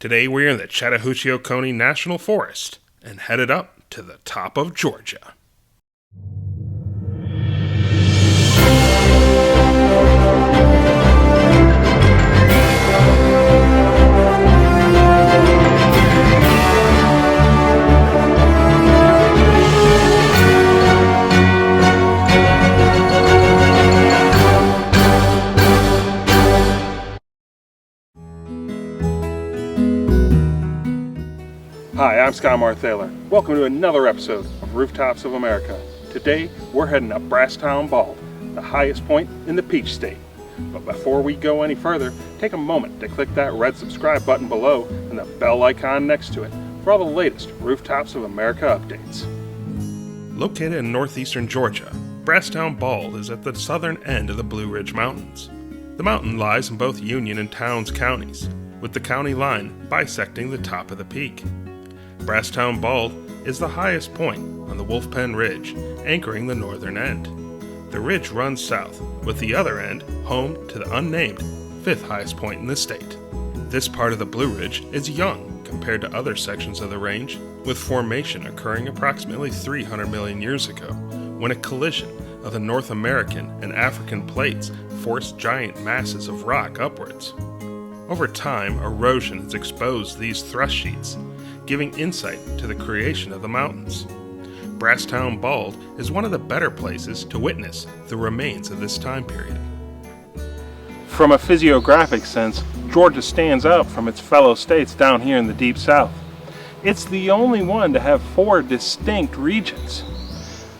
Today we're in the Chattahoochee Oconee National Forest and headed up to the top of Georgia. Hi, I'm Scott Marthaler. Welcome to another episode of Rooftops of America. Today, we're heading up Brasstown Bald, the highest point in the Peach State. But before we go any further, take a moment to click that red subscribe button below and the bell icon next to it for all the latest Rooftops of America updates. Located in northeastern Georgia, Brasstown Bald is at the southern end of the Blue Ridge Mountains. The mountain lies in both Union and Towns counties, with the county line bisecting the top of the peak. Brasstown Bald is the highest point on the Wolfpen Ridge, anchoring the northern end. The ridge runs south, with the other end home to the unnamed fifth highest point in the state. This part of the Blue Ridge is young compared to other sections of the range, with formation occurring approximately 300 million years ago, when a collision of the North American and African plates forced giant masses of rock upwards. Over time, erosion has exposed these thrust sheets, giving insight to the creation of the mountains. Brasstown Bald is one of the better places to witness the remains of this time period. From a physiographic sense, Georgia stands out from its fellow states down here in the Deep South. It's the only one to have four distinct regions: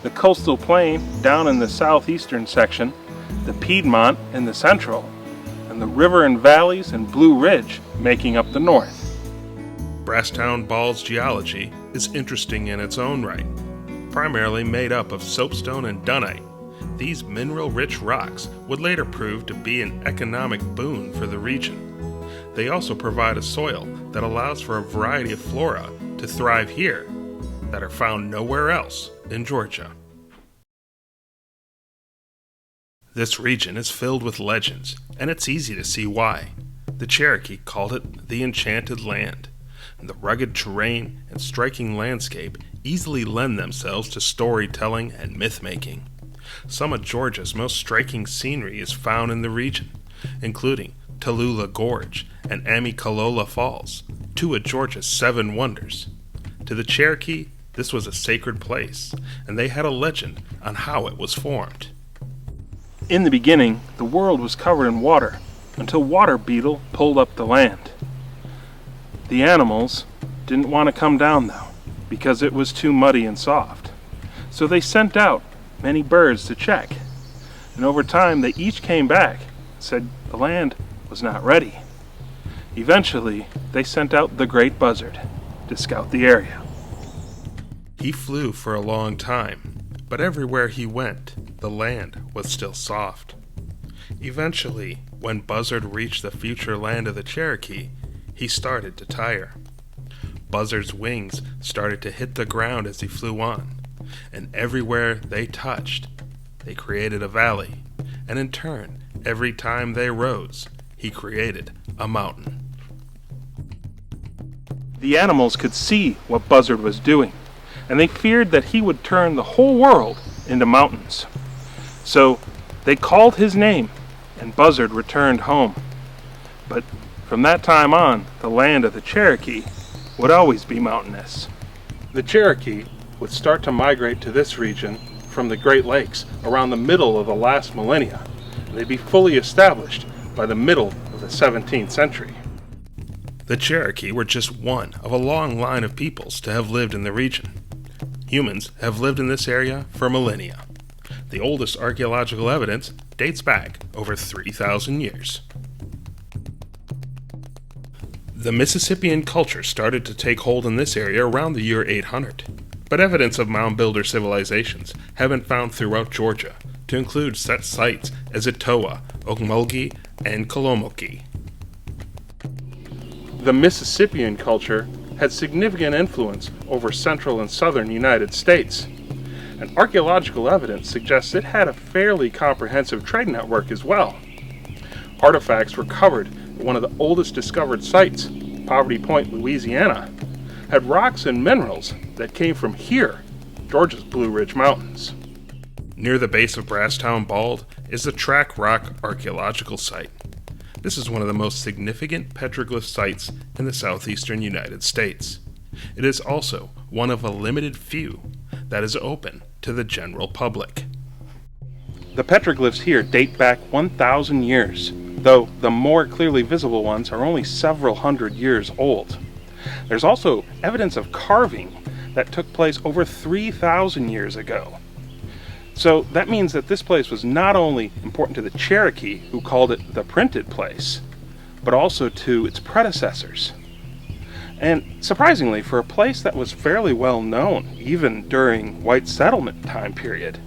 the coastal plain down in the southeastern section, the Piedmont in the central, and the river and valleys and Blue Ridge making up the north. Brasstown Bald's geology is interesting in its own right. Primarily made up of soapstone and dunite, these mineral-rich rocks would later prove to be an economic boon for the region. They also provide a soil that allows for a variety of flora to thrive here that are found nowhere else in Georgia. This region is filled with legends, and it's easy to see why. The Cherokee called it the Enchanted Land. The rugged terrain and striking landscape easily lend themselves to storytelling and myth-making. Some of Georgia's most striking scenery is found in the region, including Tallulah Gorge and Amicalola Falls, two of Georgia's 7 wonders. To the Cherokee, this was a sacred place, and they had a legend on how it was formed. In the beginning, the world was covered in water, until water beetle pulled up the land. The animals didn't want to come down though, because it was too muddy and soft. So they sent out many birds to check. And over time they each came back and said the land was not ready. Eventually they sent out the great buzzard to scout the area. He flew for a long time, but everywhere he went, the land was still soft. Eventually, when Buzzard reached the future land of the Cherokee, he started to tire. Buzzard's wings started to hit the ground as he flew on, and everywhere they touched, they created a valley, and in turn, every time they rose, he created a mountain. The animals could see what Buzzard was doing, and they feared that he would turn the whole world into mountains. So they called his name, and Buzzard returned home. But from that time on, the land of the Cherokee would always be mountainous. The Cherokee would start to migrate to this region from the Great Lakes around the middle of the last millennia. They'd be fully established by the middle of the 17th century. The Cherokee were just one of a long line of peoples to have lived in the region. Humans have lived in this area for millennia. The oldest archaeological evidence dates back over 3,000 years. The Mississippian culture started to take hold in this area around the year 800, but evidence of mound builder civilizations have been found throughout Georgia, to include such sites as Etowah, Okmulgee, and Kolomoki. The Mississippian culture had significant influence over central and southern United States, and archaeological evidence suggests it had a fairly comprehensive trade network as well. Artifacts recovered at one of the oldest discovered sites, Poverty Point, Louisiana, had rocks and minerals that came from here, Georgia's Blue Ridge Mountains. Near the base of Brasstown Bald is the Track Rock Archaeological Site. This is one of the most significant petroglyph sites in the southeastern United States. It is also one of a limited few that is open to the general public. The petroglyphs here date back 1,000 years, though the more clearly visible ones are only several hundred years old. There's also evidence of carving that took place over 3,000 years ago. So that means that this place was not only important to the Cherokee, who called it the printed place, but also to its predecessors. And surprisingly, for a place that was fairly well known, even during white settlement time period,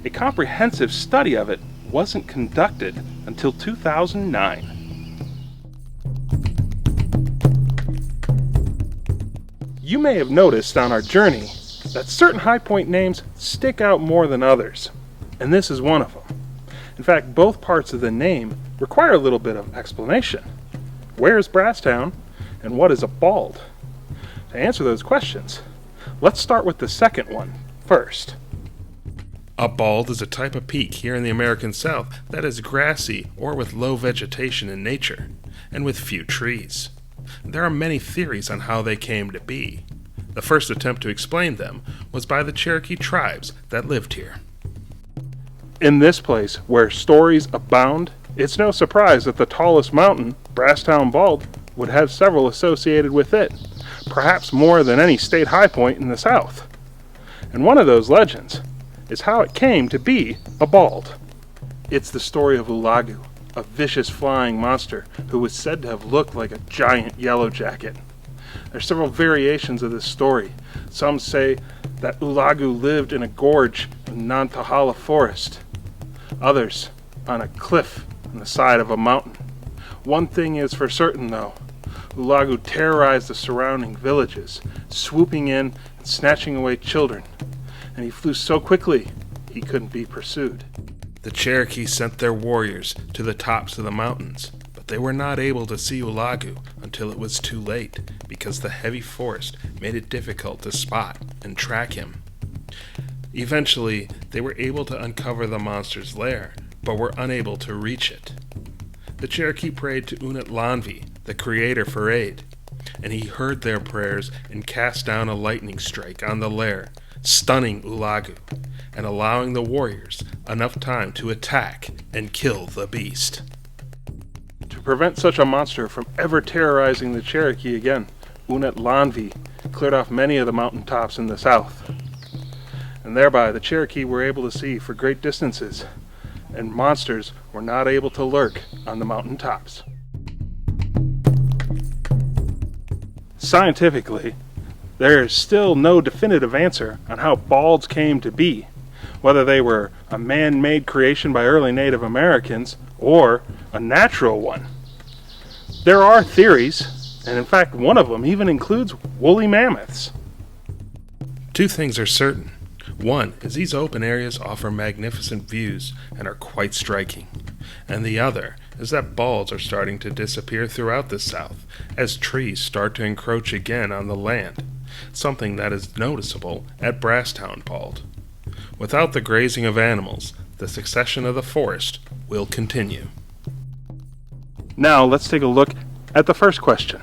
a comprehensive study of it wasn't conducted until 2009. You may have noticed on our journey that certain high point names stick out more than others, and this is one of them. In fact, both parts of the name require a little bit of explanation. Where is Brasstown, and what is a bald? To answer those questions, let's start with the second one first. A bald is a type of peak here in the American South that is grassy or with low vegetation in nature, and with few trees. There are many theories on how they came to be. The first attempt to explain them was by the Cherokee tribes that lived here. In this place, where stories abound, it's no surprise that the tallest mountain, Brasstown Bald, would have several associated with it, perhaps more than any state high point in the South. And one of those legends is how it came to be a bald. It's the story of Ulagu, a vicious flying monster who was said to have looked like a giant yellow jacket. There are several variations of this story. Some say that Ulagu lived in a gorge in Nantahala Forest. Others on a cliff on the side of a mountain. One thing is for certain though, Ulagu terrorized the surrounding villages, swooping in and snatching away children. And he flew so quickly he couldn't be pursued. The Cherokee sent their warriors to the tops of the mountains, but they were not able to see Ulagu until it was too late, because the heavy forest made it difficult to spot and track him. Eventually, they were able to uncover the monster's lair, but were unable to reach it. The Cherokee prayed to Unatlanvi, the creator, for aid, and he heard their prayers and cast down a lightning strike on the lair, stunning Ulagu, and allowing the warriors enough time to attack and kill the beast. To prevent such a monster from ever terrorizing the Cherokee again, Unatlanvi cleared off many of the mountain tops in the south. And thereby the Cherokee were able to see for great distances, and monsters were not able to lurk on the mountain tops. Scientifically, there is still no definitive answer on how balds came to be, whether they were a man-made creation by early Native Americans or a natural one. There are theories, and in fact one of them even includes woolly mammoths. Two things are certain. One is these open areas offer magnificent views and are quite striking, and the other is that balds are starting to disappear throughout the South as trees start to encroach again on the land, something that is noticeable at Brasstown Bald. Without the grazing of animals, the succession of the forest will continue. Now let's take a look at the first question.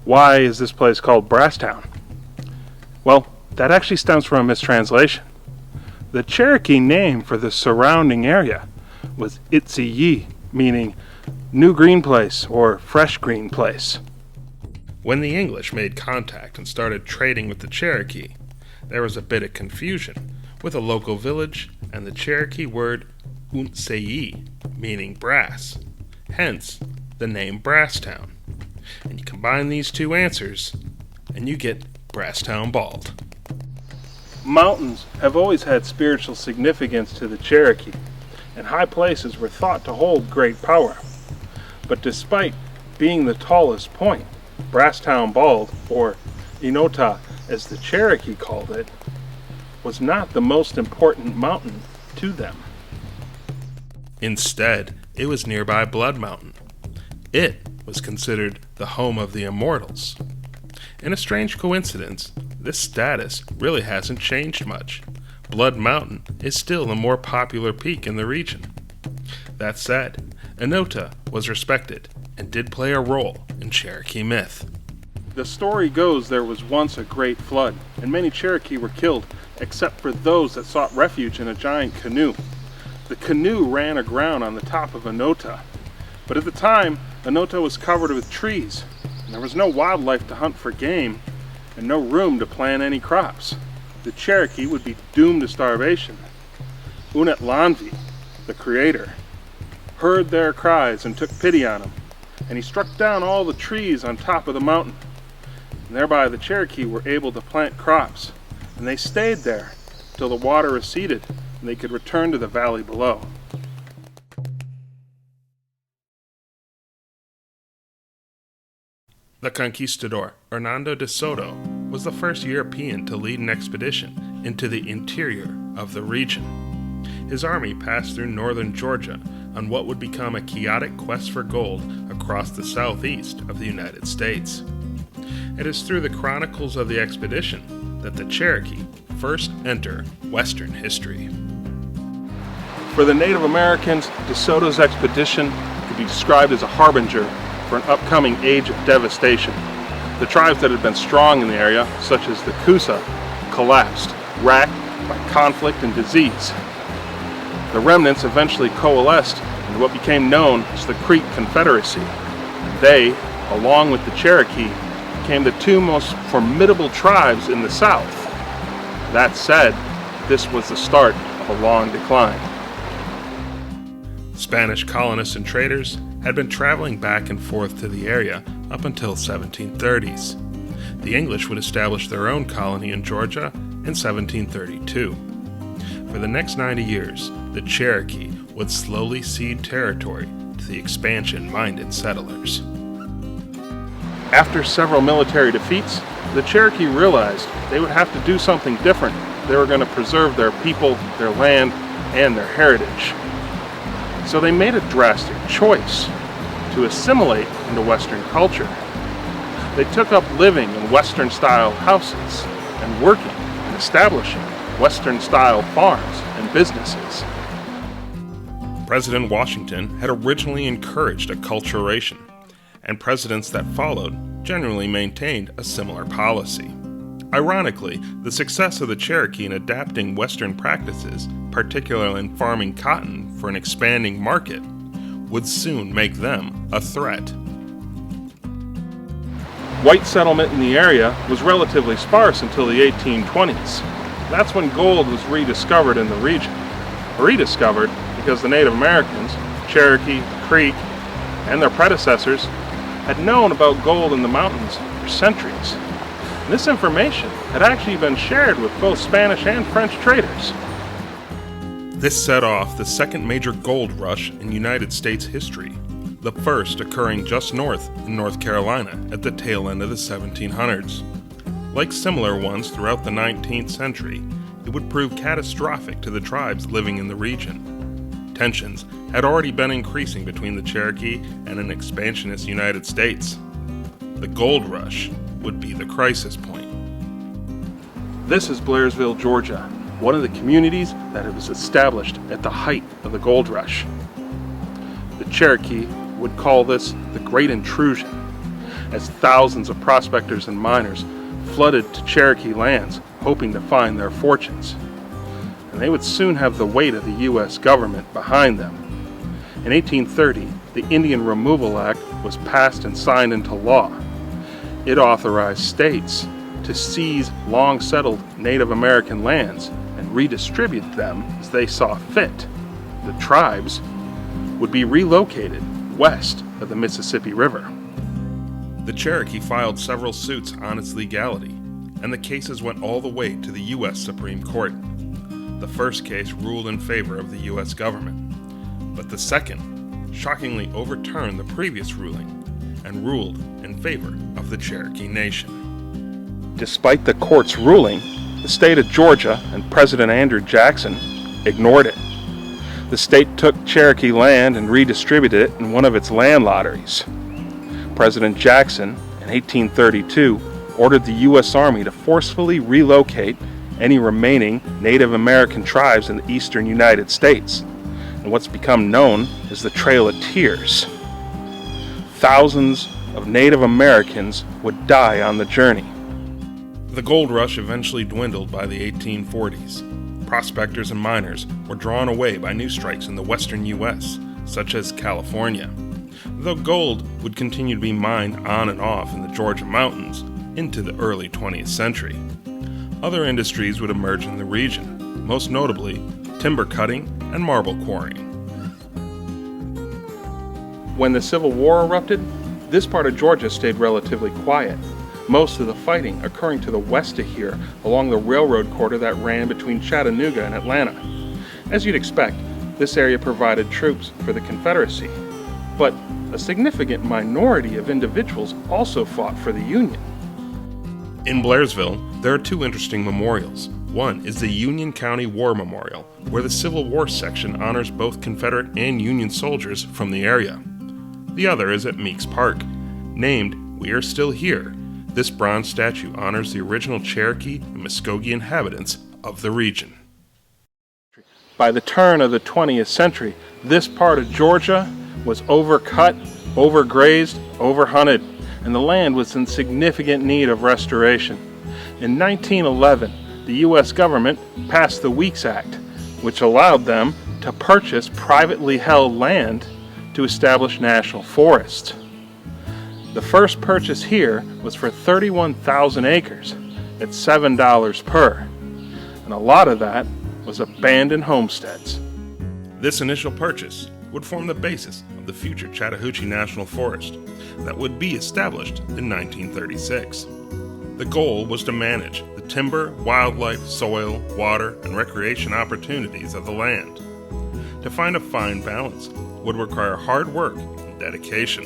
Why is this place called Brasstown? Well, that actually stems from a mistranslation. The Cherokee name for the surrounding area was Itziyi, meaning new green place or fresh green place. When the English made contact and started trading with the Cherokee, there was a bit of confusion with a local village and the Cherokee word Untseyi, meaning brass, hence the name Brasstown. And you combine these two answers and you get Brasstown Bald. Mountains have always had spiritual significance to the Cherokee, and high places were thought to hold great power. But despite being the tallest point, Brasstown Bald, or Inota as the Cherokee called it, was not the most important mountain to them. Instead, it was nearby Blood Mountain. It was considered the home of the immortals. In a strange coincidence, this status really hasn't changed much. Blood Mountain is still the more popular peak in the region. That said, Enota was respected and did play a role in Cherokee myth. The story goes there was once a great flood, and many Cherokee were killed, except for those that sought refuge in a giant canoe. The canoe ran aground on the top of Enota, but at the time, Enota was covered with trees, and there was no wildlife to hunt for game, and no room to plant any crops. The Cherokee would be doomed to starvation. Unetlanvi, the creator, heard their cries and took pity on them, and he struck down all the trees on top of the mountain. And thereby the Cherokee were able to plant crops, and they stayed there till the water receded and they could return to the valley below. The conquistador Hernando de Soto was the first European to lead an expedition into the interior of the region. His army passed through northern Georgia on what would become a chaotic quest for gold across the southeast of the United States. It is through the chronicles of the expedition that the Cherokee first enter Western history. For the Native Americans, De Soto's expedition could be described as a harbinger for an upcoming age of devastation. The tribes that had been strong in the area, such as the Coosa, collapsed, racked by conflict and disease. The remnants eventually coalesced into what became known as the Creek Confederacy. They, along with the Cherokee, became the two most formidable tribes in the South. That said, this was the start of a long decline. Spanish colonists and traders had been traveling back and forth to the area up until 1730s. The English would establish their own colony in Georgia in 1732. For the next 90 years, the Cherokee would slowly cede territory to the expansion-minded settlers. After several military defeats, the Cherokee realized they would have to do something different. They were going to preserve their people, their land, and their heritage. So they made a drastic choice to assimilate into Western culture. They took up living in Western-style houses and working and establishing Western-style farms and businesses. President Washington had originally encouraged acculturation, and presidents that followed generally maintained a similar policy. Ironically, the success of the Cherokee in adapting Western practices, particularly in farming cotton for an expanding market, would soon make them a threat. White settlement in the area was relatively sparse until the 1820s. That's when gold was rediscovered in the region. Rediscovered because the Native Americans, Cherokee, Creek, and their predecessors had known about gold in the mountains for centuries. And this information had actually been shared with both Spanish and French traders. This set off the second major gold rush in United States history, the first occurring just north in North Carolina at the tail end of the 1700s. Like similar ones throughout the 19th century, it would prove catastrophic to the tribes living in the region. Tensions had already been increasing between the Cherokee and an expansionist United States. The gold rush would be the crisis point. This is Blairsville, Georgia, one of the communities that was established at the height of the gold rush. The Cherokee would call this the Great Intrusion, as thousands of prospectors and miners flooded to Cherokee lands hoping to find their fortunes. And they would soon have the weight of the U.S. government behind them. In 1830, the Indian Removal Act was passed and signed into law. It authorized states to seize long-settled Native American lands and redistribute them as they saw fit. The tribes would be relocated west of the Mississippi River. The Cherokee filed several suits on its legality, and the cases went all the way to the U.S. Supreme Court. The first case ruled in favor of the U.S. government, but the second shockingly overturned the previous ruling and ruled in favor of the Cherokee Nation. Despite the court's ruling, the state of Georgia and President Andrew Jackson ignored it. The state took Cherokee land and redistributed it in one of its land lotteries. President Jackson in 1832 ordered the U.S. Army to forcefully relocate any remaining Native American tribes in the eastern United States, and what's become known as the Trail of Tears. Thousands of Native Americans would die on the journey. The gold rush eventually dwindled by the 1840s. Prospectors and miners were drawn away by new strikes in the western U.S., such as California, though gold would continue to be mined on and off in the Georgia mountains into the early 20th century. Other industries would emerge in the region, most notably timber cutting and marble quarrying. When the Civil War erupted, this part of Georgia stayed relatively quiet, most of the fighting occurring to the west of here along the railroad corridor that ran between Chattanooga and Atlanta. As you'd expect, this area provided troops for the Confederacy, but a significant minority of individuals also fought for the Union. In Blairsville, there are two interesting memorials. One is the Union County War Memorial, where the Civil War section honors both Confederate and Union soldiers from the area. The other is at Meeks Park. Named "We Are Still Here," this bronze statue honors the original Cherokee and Muskogee inhabitants of the region. By the turn of the 20th century, this part of Georgia was overcut, overgrazed, overhunted, and the land was in significant need of restoration. In 1911, the U.S. government passed the Weeks Act, which allowed them to purchase privately held land to establish national forests. The first purchase here was for 31,000 acres at $7 per, and a lot of that was abandoned homesteads. This initial purchase would form the basis of the future Chattahoochee National Forest that would be established in 1936. The goal was to manage the timber, wildlife, soil, water, and recreation opportunities of the land. To find a fine balance would require hard work and dedication.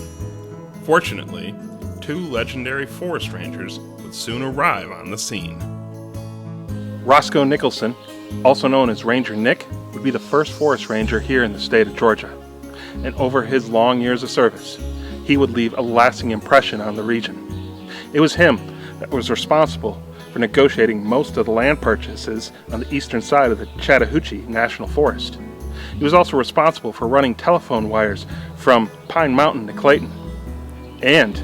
Fortunately, two legendary forest rangers would soon arrive on the scene. Roscoe Nicholson, also known as Ranger Nick, would be the first forest ranger here in the state of Georgia. And over his long years of service, he would leave a lasting impression on the region. It was him that was responsible for negotiating most of the land purchases on the eastern side of the Chattahoochee National Forest. He was also responsible for running telephone wires from Pine Mountain to Clayton. And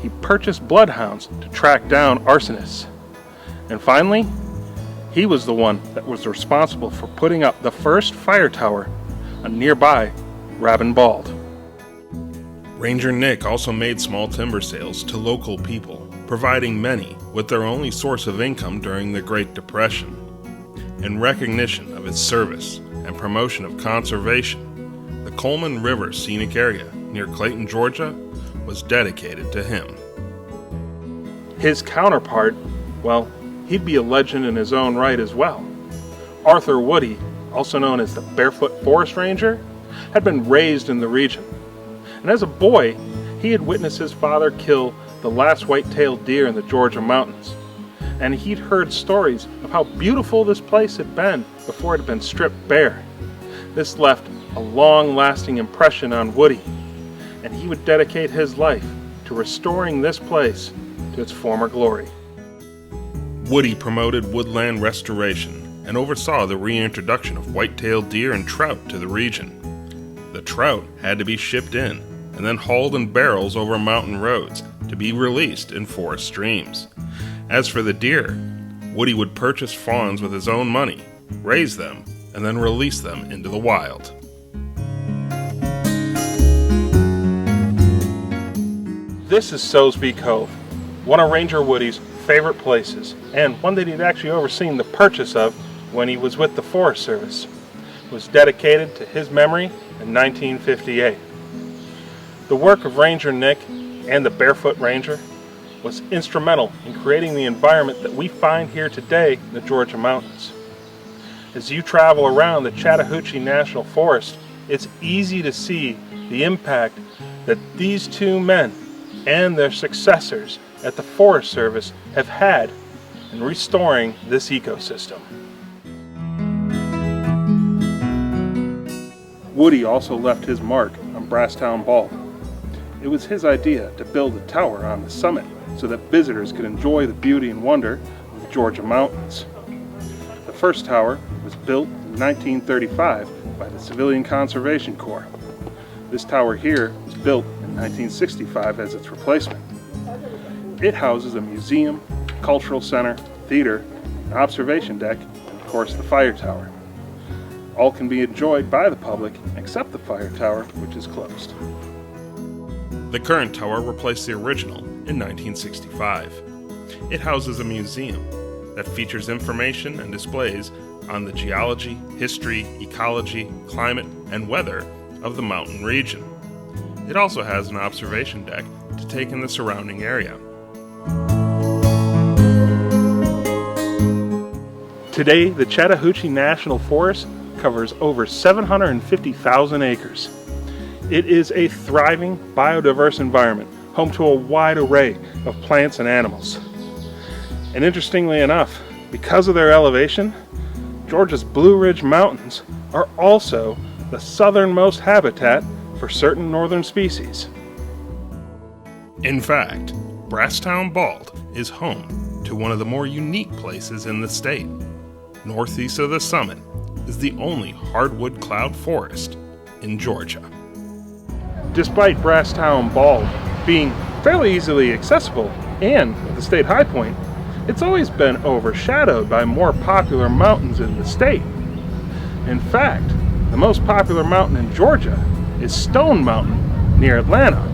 he purchased bloodhounds to track down arsonists. And finally, he was the one that was responsible for putting up the first fire tower on nearby Brasstown Bald. Ranger Nick also made small timber sales to local people, providing many with their only source of income during the Great Depression. In recognition of his service and promotion of conservation, the Coleman River Scenic Area near Clayton, Georgia, was dedicated to him. His counterpart, well, he'd be a legend in his own right as well. Arthur Woody, also known as the Barefoot Forest Ranger, had been raised in the region. And as a boy, he had witnessed his father kill the last white-tailed deer in the Georgia mountains. And he'd heard stories of how beautiful this place had been before it had been stripped bare. This left a long-lasting impression on Woody, and he would dedicate his life to restoring this place to its former glory. Woody promoted woodland restoration and oversaw the reintroduction of white-tailed deer and trout to the region. The trout had to be shipped in and then hauled in barrels over mountain roads to be released in forest streams. As for the deer, Woody would purchase fawns with his own money, raise them, and then release them into the wild. This is Soseby Cove, one of Ranger Woody's favorite places, and one that he'd actually overseen the purchase of when he was with the Forest Service. It was dedicated to his memory in 1958. The work of Ranger Nick and the Barefoot Ranger was instrumental in creating the environment that we find here today in the Georgia mountains. As you travel around the Chattahoochee National Forest, it's easy to see the impact that these two men and their successors at the Forest Service have had in restoring this ecosystem. Woody also left his mark on Brasstown Bald. It was his idea to build a tower on the summit so that visitors could enjoy the beauty and wonder of the Georgia mountains. The first tower was built in 1935 by the Civilian Conservation Corps. This tower here was built in 1965 as its replacement. It houses a museum, cultural center, theater, an observation deck, and of course the fire tower. All can be enjoyed by the public except the fire tower, which is closed. The current tower replaced the original in 1965. It houses a museum that features information and displays on the geology, history, ecology, climate, and weather of the mountain region. It also has an observation deck to take in the surrounding area. Today, the Chattahoochee National Forest covers over 750,000 acres. It is a thriving, biodiverse environment, home to a wide array of plants and animals. And interestingly enough, because of their elevation, Georgia's Blue Ridge Mountains are also the southernmost habitat for certain northern species. In fact, Brasstown Bald is home to one of the more unique places in the state. Northeast of the summit is the only hardwood cloud forest in Georgia. Despite Brasstown Bald being fairly easily accessible and the state high point, it's always been overshadowed by more popular mountains in the state. In fact, the most popular mountain in Georgia is Stone Mountain near Atlanta.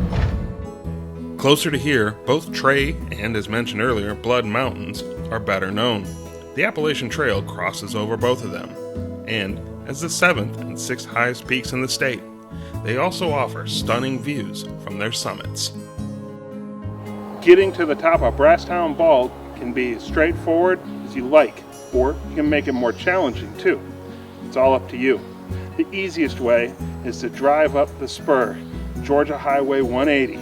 Closer to here, both Tray and, as mentioned earlier, Blood Mountains are better known. The Appalachian Trail crosses over both of them, and as the 7th and 6th highest peaks in the state, they also offer stunning views from their summits. Getting to the top of Brasstown Bald can be as straightforward as you like, or you can make it more challenging too. It's all up to you. The easiest way is to drive up the spur, Georgia Highway 180.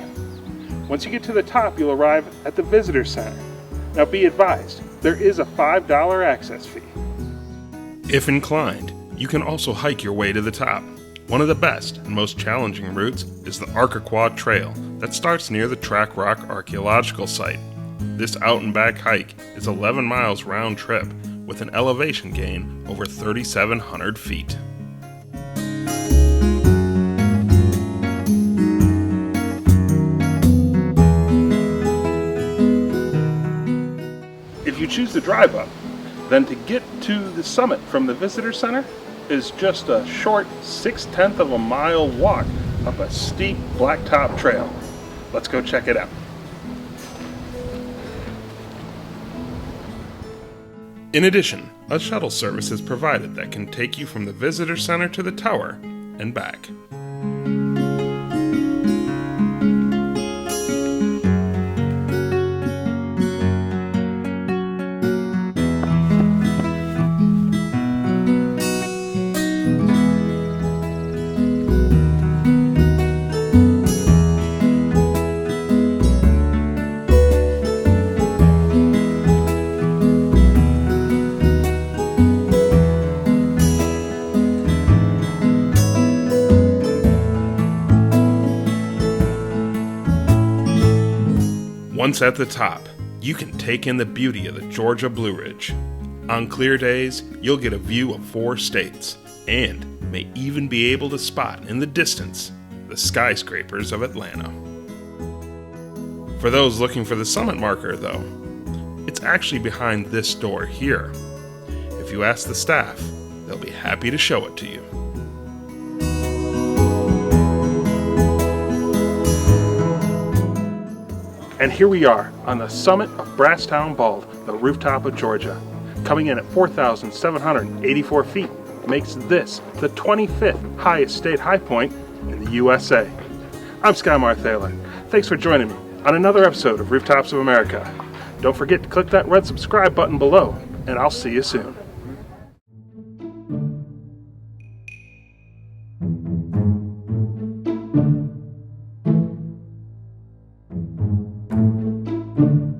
Once you get to the top, you'll arrive at the Visitor Center. Now be advised, there is a $5 access fee. If inclined, you can also hike your way to the top. One of the best and most challenging routes is the Arkaquad Trail that starts near the Track Rock Archaeological Site. This out and back hike is 11 miles round trip with an elevation gain over 3,700 feet. If you choose to drive up, then to get to the summit from the Visitor Center is just a short 6/10 of a mile walk up a steep blacktop trail. Let's go check it out. In addition, a shuttle service is provided that can take you from the Visitor Center to the tower and back. Once at the top, you can take in the beauty of the Georgia Blue Ridge. On clear days, you'll get a view of 4 states, and may even be able to spot in the distance the skyscrapers of Atlanta. For those looking for the summit marker, though, it's actually behind this door here. If you ask the staff, they'll be happy to show it to you. And here we are on the summit of Brasstown Bald, the rooftop of Georgia. Coming in at 4,784 feet makes this the 25th highest state high point in the USA. I'm Sky Thaler. Thanks for joining me on another episode of Rooftops of America. Don't forget to click that red subscribe button below, and I'll see you soon. Thank you.